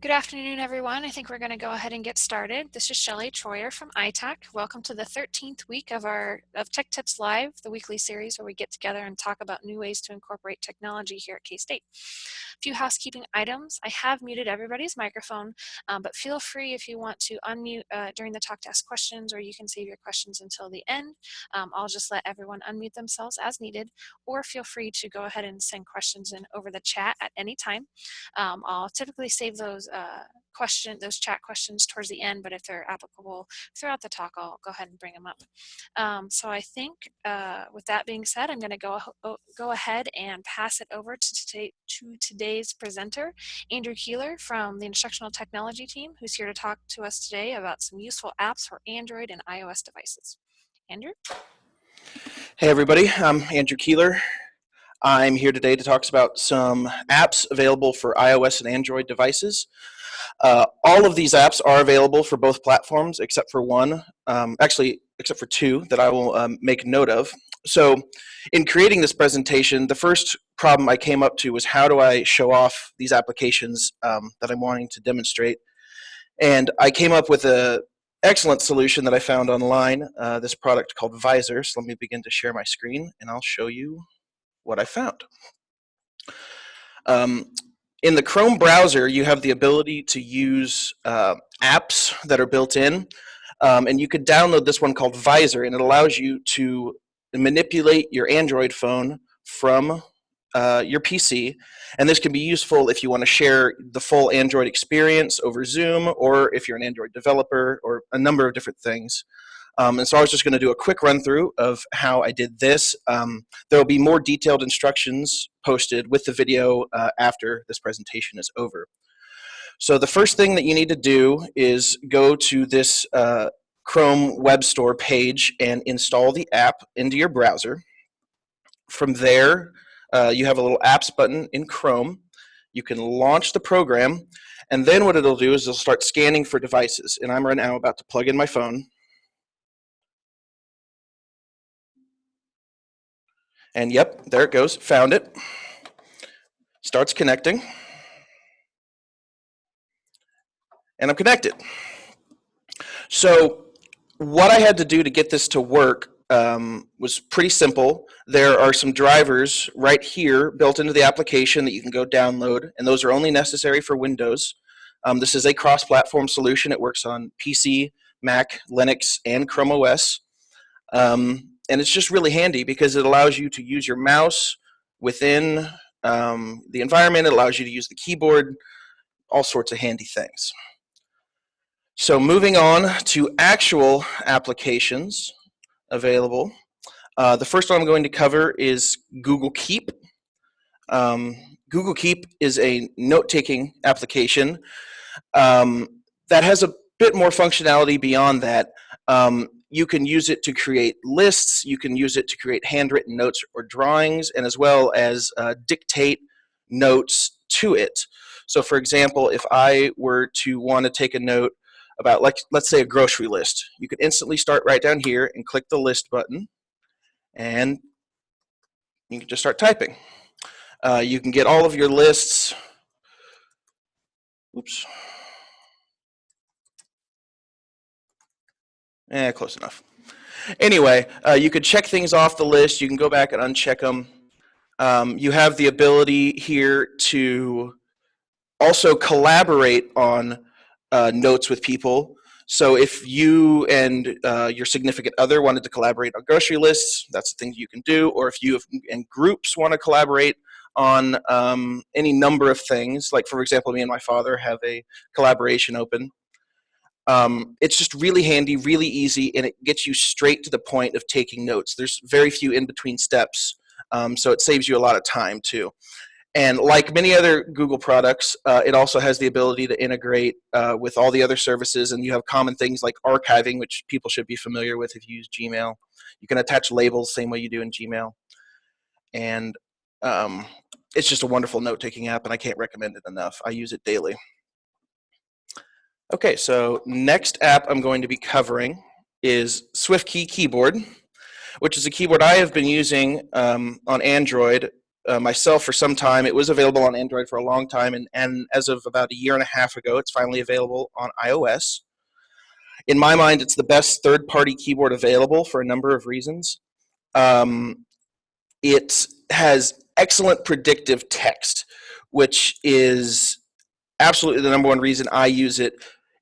Good afternoon, everyone. I think we're going to go ahead and get started. This is Shelley Troyer from iTech. Welcome to the 13th week of Tech Tips Live, the weekly series where we get together and talk about new ways to incorporate technology here at K-State. A few housekeeping items. I have muted everybody's microphone, but feel free if you want to unmute during the talk to ask questions, or you can save your questions until the end. I'll just let everyone unmute themselves as needed, or feel free to go ahead and send questions in over the chat at any time. I'll typically save those chat questions towards the end, but if they're applicable throughout the talk, I'll go ahead and bring them up. So I think with that being said, I'm going to go ahead and pass it over to today's presenter, Andrew Keeler from the Instructional Technology team, who's here to talk to us today about some useful apps for Android and iOS devices. Andrew? Hey everybody, I'm Andrew Keeler. I'm here today to talk about some apps available for iOS and Android devices. All of these apps are available for both platforms except for one, except for two that I will make note of. So in creating this presentation, the first problem I came up to was how do I show off these applications that I'm wanting to demonstrate. And I came up with an excellent solution that I found online, this product called Visor. So let me begin to share my screen and I'll show you what I found. In the Chrome browser, you have the ability to use apps that are built in, and you could download this one called Visor, and it allows you to manipulate your Android phone from your PC, and this can be useful if you want to share the full Android experience over Zoom, or if you're an Android developer, or a number of different things. And so I was just going to do a quick run through of how I did this. There will be more detailed instructions posted with the video after this presentation is over. So the first thing that you need to do is go to this Chrome Web Store page and install the app into your browser. From there, you have a little apps button in Chrome. You can launch the program, and then what it'll do is it'll start scanning for devices. And I'm right now about to plug in my phone. And yep, there it goes, found it. Starts connecting. And I'm connected. So what I had to do to get this to work was pretty simple. There are some drivers right here built into the application that you can go download, and those are only necessary for Windows. This is a cross-platform solution. It works on PC, Mac, Linux, and Chrome OS. And it's just really handy because it allows you to use your mouse within the environment. It allows you to use the keyboard, all sorts of handy things. So moving on to actual applications available. The first one I'm going to cover is Google Keep. Google Keep is a note-taking application that has a bit more functionality beyond that. You can use it to create lists, you can use it to create handwritten notes or drawings, and as well as dictate notes to it. So for example, if I were to want to take a note about, let's say, a grocery list, you could instantly start right down here and click the list button, and you can just start typing. You can get all of your lists. Oops. Close enough. Anyway, you could check things off the list. You can go back and uncheck them. You have the ability here to also collaborate on notes with people. So if you and your significant other wanted to collaborate on grocery lists, that's the thing you can do. Or if you and groups want to collaborate on any number of things, like for example, me and my father have a collaboration open. It's just really handy, really easy, and it gets you straight to the point of taking notes. There's very few in-between steps, so it saves you a lot of time too. And like many other Google products, it also has the ability to integrate with all the other services, and you have common things like archiving, which people should be familiar with if you use Gmail. You can attach labels same way you do in Gmail. And it's just a wonderful note-taking app, and I can't recommend it enough. I use it daily. Okay, so next app I'm going to be covering is SwiftKey Keyboard, which is a keyboard I have been using on Android myself for some time. It was available on Android for a long time, and as of about a year and a half ago, it's finally available on iOS. In my mind, it's the best third-party keyboard available for a number of reasons. Um, it has excellent predictive text, which is absolutely the number one reason I use it.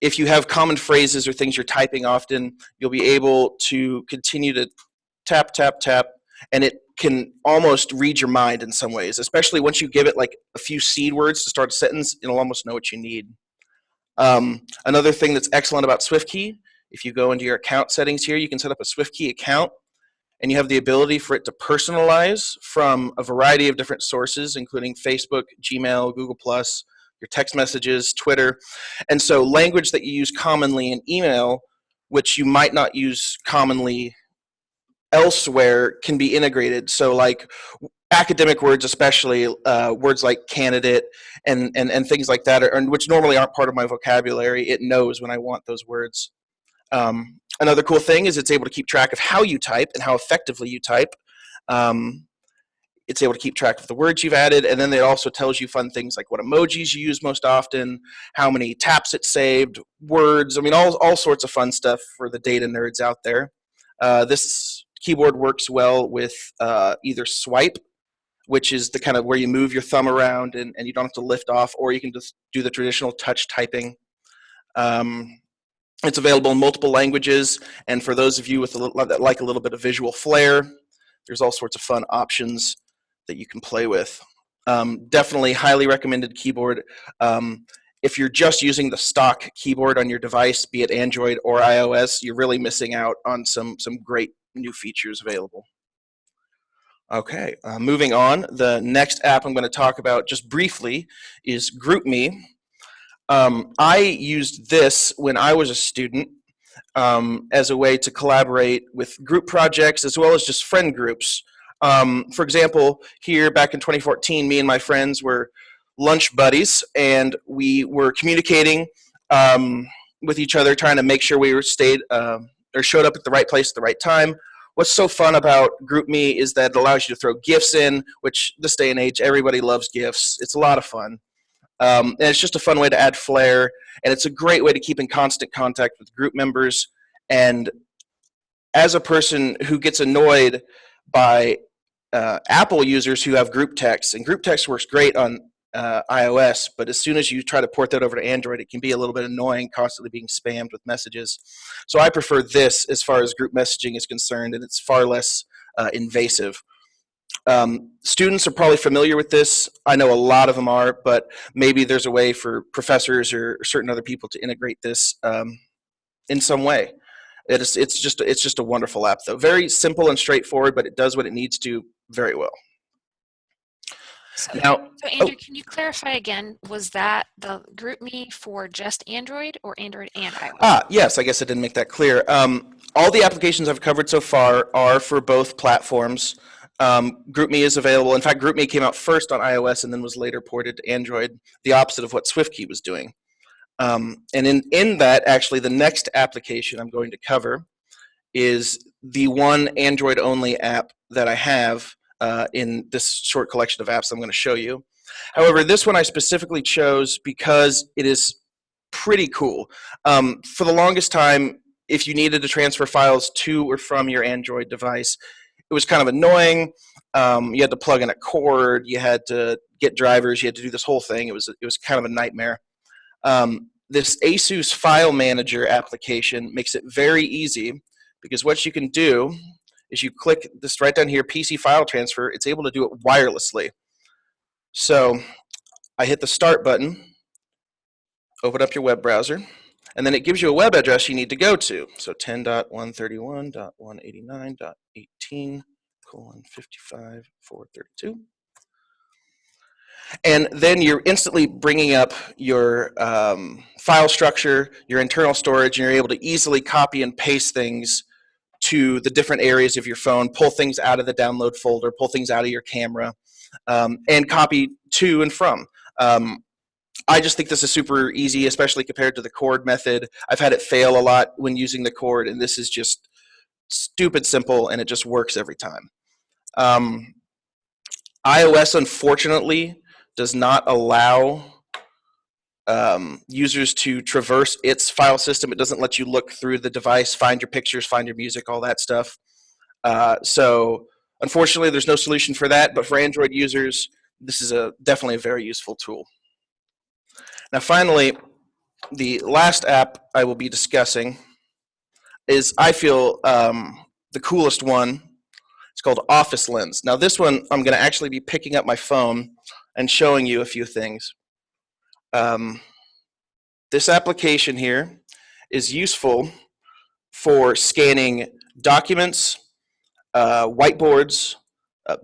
If you have common phrases or things you're typing often, you'll be able to continue to tap, tap, tap, and it can almost read your mind in some ways, especially once you give it like a few seed words to start a sentence, it'll almost know what you need. Another thing that's excellent about SwiftKey, if you go into your account settings here, you can set up a SwiftKey account, and you have the ability for it to personalize from a variety of different sources, including Facebook, Gmail, Google+, your text messages, Twitter. And so language that you use commonly in email, which you might not use commonly elsewhere, can be integrated. So like academic words, especially words like candidate and things like that, which normally aren't part of my vocabulary, it knows when I want those words. Another cool thing is it's able to keep track of how you type and how effectively you type. Um, it's able to keep track of the words you've added, and then it also tells you fun things like what emojis you use most often, how many taps it saved, words. I mean, all sorts of fun stuff for the data nerds out there. This keyboard works well with either swipe, which is the kind of where you move your thumb around and you don't have to lift off, or you can just do the traditional touch typing. Um, it's available in multiple languages, and for those of you with that like a little bit of visual flair, there's all sorts of fun options that you can play with. Definitely highly recommended keyboard. If you're just using the stock keyboard on your device, be it Android or iOS, you're really missing out on some great new features available. Okay, moving on. The next app I'm going to talk about just briefly is GroupMe. I used this when I was a student as a way to collaborate with group projects as well as just friend groups. For example, here back in 2014, me and my friends were lunch buddies, and we were communicating with each other, trying to make sure we stayed or showed up at the right place at the right time. What's so fun about GroupMe is that it allows you to throw GIFs in, which this day and age, everybody loves GIFs. It's a lot of fun. And it's just a fun way to add flair, and it's a great way to keep in constant contact with group members. And as a person who gets annoyed by Apple users who have group text, and group text works great on iOS, but as soon as you try to port that over to Android, it can be a little bit annoying, constantly being spammed with messages. So I prefer this as far as group messaging is concerned, and it's far less invasive. Students are probably familiar with this. I know a lot of them are, but maybe there's a way for professors or certain other people to integrate this in some way. It's just a wonderful app, though. Very simple and straightforward, but it does what it needs to very well. So, Now, so Andrew, can you clarify again, was that the GroupMe for just Android or Android and iOS? Yes, I guess I didn't make that clear. All the applications I've covered so far are for both platforms. GroupMe is available. In fact, GroupMe came out first on iOS and then was later ported to Android, the opposite of what SwiftKey was doing. And in that, actually, the next application I'm going to cover is the one Android-only app that I have in this short collection of apps I'm going to show you. However, this one I specifically chose because it is pretty cool. For the longest time, if you needed to transfer files to or from your Android device, it was kind of annoying. You had to plug in a cord, you had to get drivers, you had to do this whole thing. It was kind of a nightmare. This ASUS File Manager application makes it very easy, because what you can do is you click this right down here, PC File Transfer. It's able to do it wirelessly. So I hit the Start button, open up your web browser, and then it gives you a web address you need to go to. So 10.131.189.18:55:432. And then you're instantly bringing up your file structure, your internal storage, and you're able to easily copy and paste things to the different areas of your phone, pull things out of the download folder, pull things out of your camera, and copy to and from. I just think this is super easy, especially compared to the cord method. I've had it fail a lot when using the cord, and this is just stupid simple, and it just works every time. iOS, unfortunately, does not allow users to traverse its file system. It doesn't let you look through the device, find your pictures, find your music, all that stuff. So unfortunately, there's no solution for that, but for Android users, this is definitely a very useful tool. Now, finally, the last app I will be discussing is, I feel, the coolest one. It's called Office Lens. Now, this one, I'm going to actually be picking up my phone and showing you a few things. This application here is useful for scanning documents, whiteboards,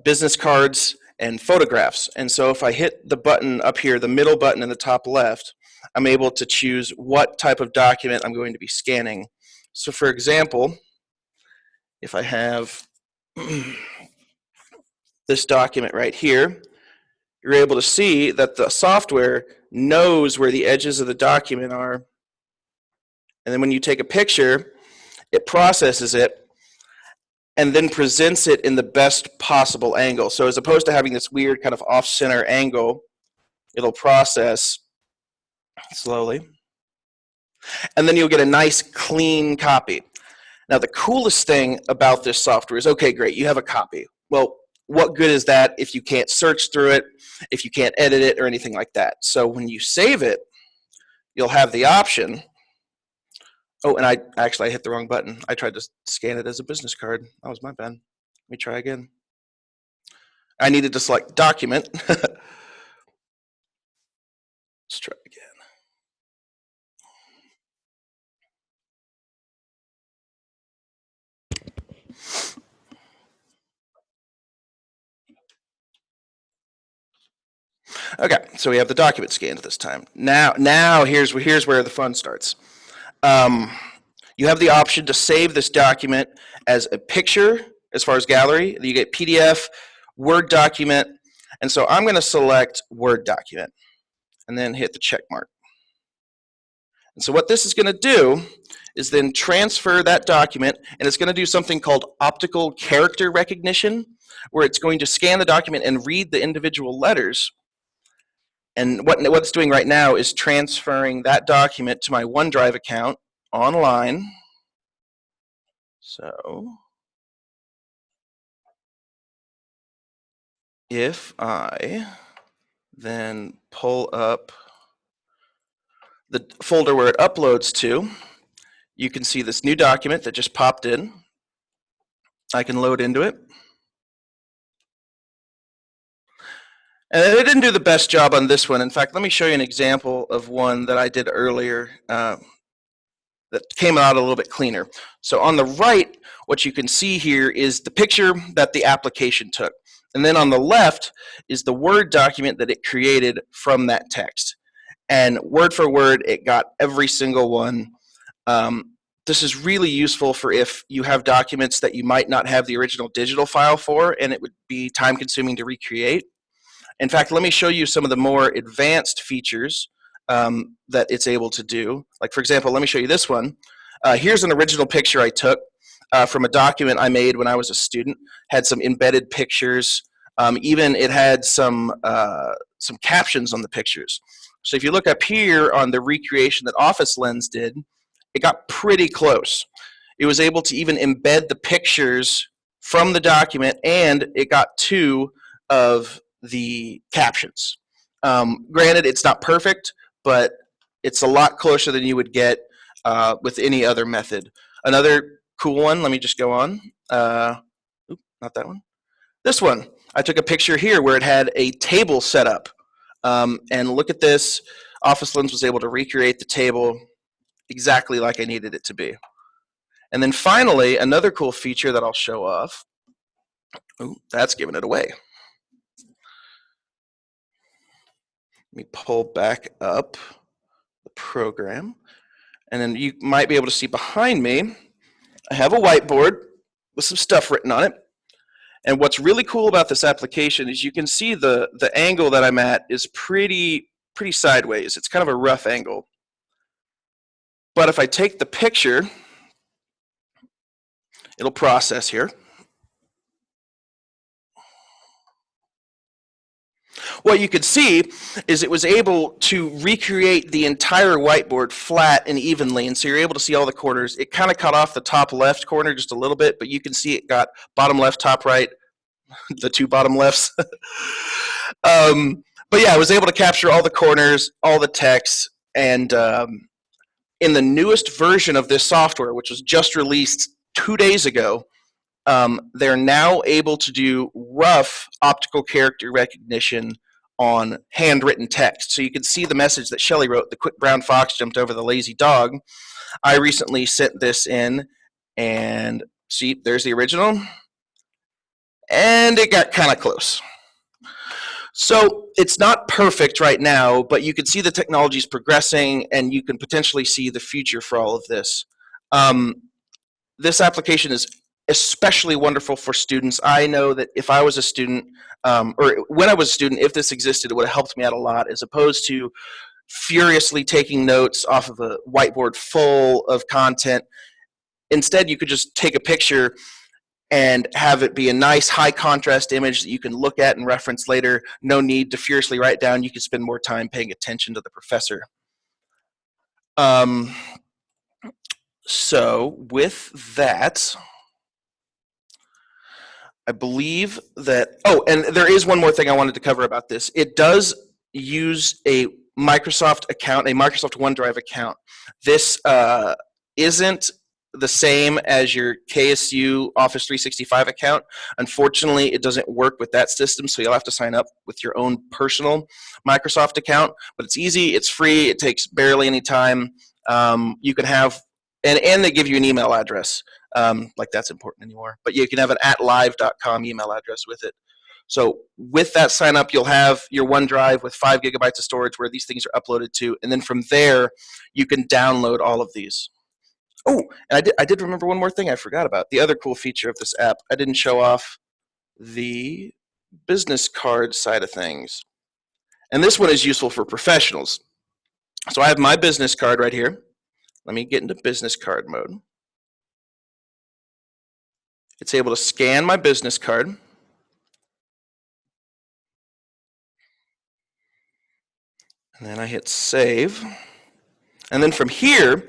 business cards, and photographs. And so if I hit the button up here, the middle button in the top left, I'm able to choose what type of document I'm going to be scanning. So for example, if I have this document right here, you're able to see that the software knows where the edges of the document are. And then when you take a picture, it processes it and then presents it in the best possible angle. So as opposed to having this weird kind of off-center angle, it'll process slowly. And then you'll get a nice clean copy. Now the coolest thing about this software is, okay, great, you have a copy. Well, what good is that if you can't search through it, if you can't edit it or anything like that? So when you save it, you'll have the option. Oh, and I hit the wrong button. I tried to scan it as a business card. That was my bad. Let me try again. I needed to select document. Let's try again. Okay, so we have the document scanned this time. Now here's where the fun starts. You have the option to save this document as a picture, as far as gallery. You get PDF, Word document, and so I'm going to select Word document, and then hit the check mark. And so what this is going to do is then transfer that document, and it's going to do something called optical character recognition, where it's going to scan the document and read the individual letters. And what it's doing right now is transferring that document to my OneDrive account online. So if I then pull up the folder where it uploads to, you can see this new document that just popped in. I can load into it. And it didn't do the best job on this one. In fact, let me show you an example of one that I did earlier that came out a little bit cleaner. So on the right, what you can see here is the picture that the application took. And then on the left is the Word document that it created from that text. And word for word, it got every single one. This is really useful for if you have documents that you might not have the original digital file for, and it would be time consuming to recreate. In fact, let me show you some of the more advanced features that it's able to do. Like, for example, let me show you this one. Here's an original picture I took from a document I made when I was a student. Had some embedded pictures. Even it had some captions on the pictures. So if you look up here on the recreation that Office Lens did, it got pretty close. It was able to even embed the pictures from the document, and it got two of the captions. Granted, it's not perfect, but it's a lot closer than you would get with any other method. Another cool one, let me just go on. Not that one. This one. I took a picture here where it had a table set up. And look at this. Office Lens was able to recreate the table exactly like I needed it to be. And then finally, another cool feature that I'll show off. Ooh, that's giving it away. Let me pull back up the program. And then you might be able to see behind me, I have a whiteboard with some stuff written on it. And what's really cool about this application is you can see the angle that I'm at is pretty sideways. It's kind of a rough angle. But if I take the picture, it'll process here. What you could see is it was able to recreate the entire whiteboard flat and evenly, and so you're able to see all the corners. It kind of cut off the top left corner just a little bit, but you can see it got bottom left, top right, the two bottom lefts. But yeah, I was able to capture all the corners, all the text, and in the newest version of this software, which was just released 2 days ago, they're now able to do rough optical character recognition on handwritten text. So you can see the message that Shelley wrote, the quick brown fox jumped over the lazy dog. I recently sent this in, and see, there's the original, and it got kind of close. So it's not perfect right now, but you can see the technology is progressing, and you can potentially see the future for all of this. This application is especially wonderful for students. I know that if I was a student, or when I was a student, if this existed, it would have helped me out a lot, as opposed to furiously taking notes off of a whiteboard full of content. Instead, you could just take a picture and have it be a nice high contrast image that you can look at and reference later. No need to furiously write down. You can spend more time paying attention to the professor. So with that, I believe that, oh, and there is one more thing I wanted to cover about this. It does use a Microsoft account, a Microsoft OneDrive account. This isn't the same as your KSU Office 365 account. Unfortunately, it doesn't work with that system, so you'll have to sign up with your own personal Microsoft account. But it's easy, it's free, it takes barely any time. You can have, and they give you an email address. Like that's important anymore. But you can have an @live.com email address with it. So with that sign up, you'll have your OneDrive with 5 gigabytes of storage where these things are uploaded to, and then from there, you can download all of these. Oh, and I did remember one more thing I forgot about. The other cool feature of this app, I didn't show off the business card side of things. And this one is useful for professionals. So I have my business card right here. Let me get into business card mode. It's able to scan my business card. And then I hit save. And then from here,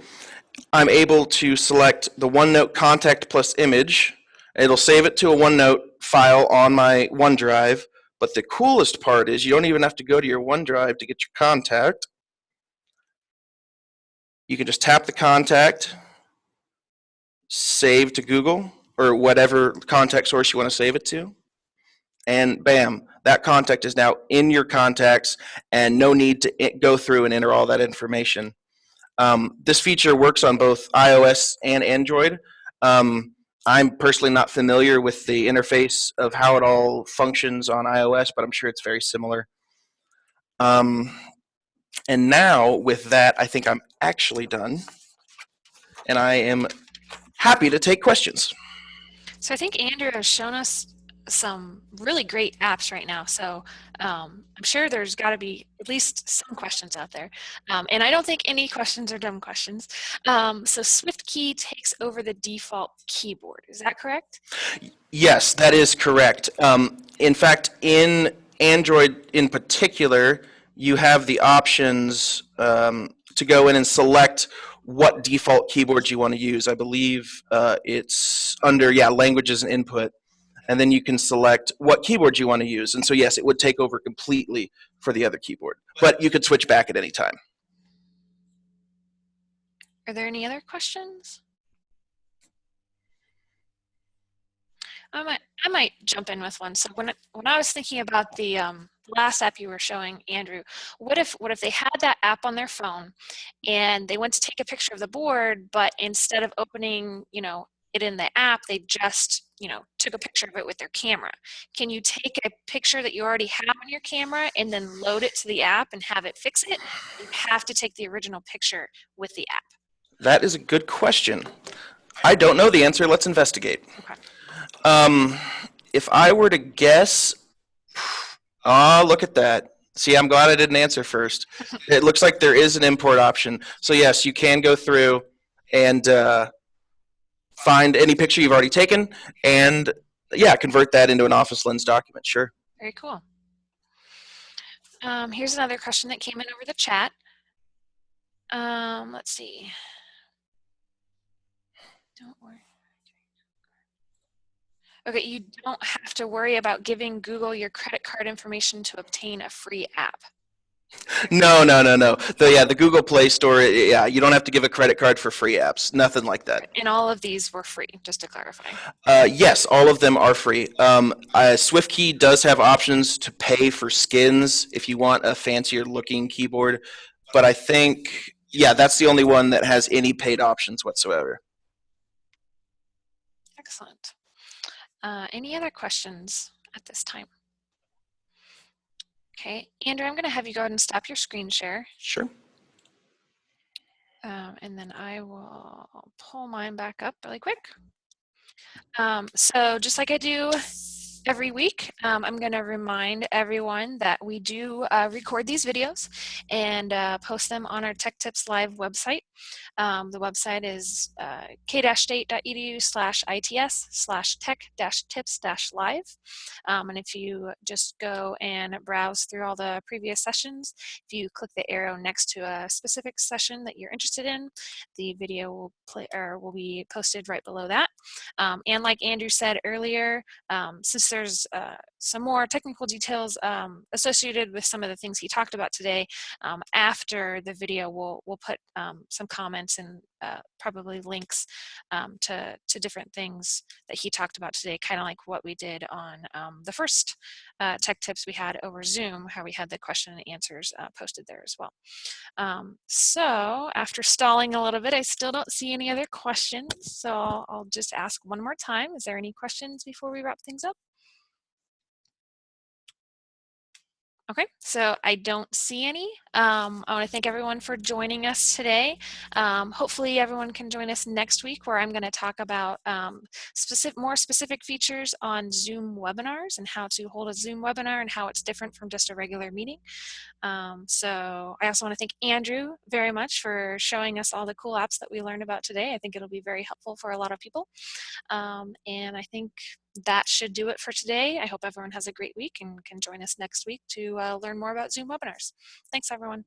I'm able to select the OneNote contact plus image. It'll save it to a OneNote file on my OneDrive. But the coolest part is you don't even have to go to your OneDrive to get your contact. You can just tap the contact, save to Google, or whatever contact source you want to save it to. And bam, that contact is now in your contacts, and no need to go through and enter all that information. This feature works on both iOS and Android. I'm personally not familiar with the interface of how it all functions on iOS, but I'm sure it's very similar. And now with that, I think I'm actually done, and I am happy to take questions. So I think Andrew has shown us some really great apps right now. So I'm sure there's got to be at least some questions out there. And I don't think any questions are dumb questions. So SwiftKey takes over the default keyboard. Is that correct? Yes, that is correct. In fact, in Android in particular, you have the options to go in and select what default keyboard you want to use. I believe it's under, languages and input. And then you can select what keyboard you want to use. And so, yes, it would take over completely for the other keyboard. But you could switch back at any time. Are there any other questions? I might jump in with one. So when I was thinking about the last app you were showing, Andrew, what if they had that app on their phone and they went to take a picture of the board, but instead of opening, it in the app, they just, took a picture of it with their camera. Can you take a picture that you already have on your camera and then load it to the app and have it fix it? You have to take the original picture with the app. That is a good question. I don't know the answer. Let's investigate. Okay. If I were to guess, look at that. See, I'm glad I didn't answer first. It looks like there is an import option. So yes, you can go through and find any picture you've already taken and convert that into an Office Lens document, sure. Very cool. Here's another question that came in over the chat. Let's see. Don't worry. Okay, you don't have to worry about giving Google your credit card information to obtain a free app. No, no, no, no. The Google Play Store. Yeah, you don't have to give a credit card for free apps. Nothing like that. And all of these were free, just to clarify. Yes, all of them are free. SwiftKey does have options to pay for skins if you want a fancier looking keyboard, but I think, yeah, that's the only one that has any paid options whatsoever. Excellent. Any other questions at this time? Okay, Andrew, I'm going to have you go ahead and stop your screen share. Sure. And then I will pull mine back up really quick. So just like I do every week, I'm going to remind everyone that we do record these videos and post them on our Tech Tips Live website. The website is k-state.edu/its/tech-tips-live. And if you just go and browse through all the previous sessions, if you click the arrow next to a specific session that you're interested in, the video will play or will be posted right below that. And like Andrew said earlier, since there's some more technical details associated with some of the things he talked about today, after the video we'll put some comments and probably links to different things that he talked about today, kind of like what we did on the first tech tips we had over Zoom, how we had the question and answers posted there as well. So after stalling a little bit, I still don't see any other questions, so I'll just ask one more time. Is there any questions before we wrap things up? Okay, so I don't see any. I want to thank everyone for joining us today. Hopefully everyone can join us next week, where I'm going to talk about more specific features on Zoom webinars and how to hold a Zoom webinar and how it's different from just a regular meeting. So I also want to thank Andrew very much for showing us all the cool apps that we learned about today. I think it'll be very helpful for a lot of people. And I think that should do it for today. I hope everyone has a great week and can join us next week to learn more about Zoom webinars. Thanks, everyone.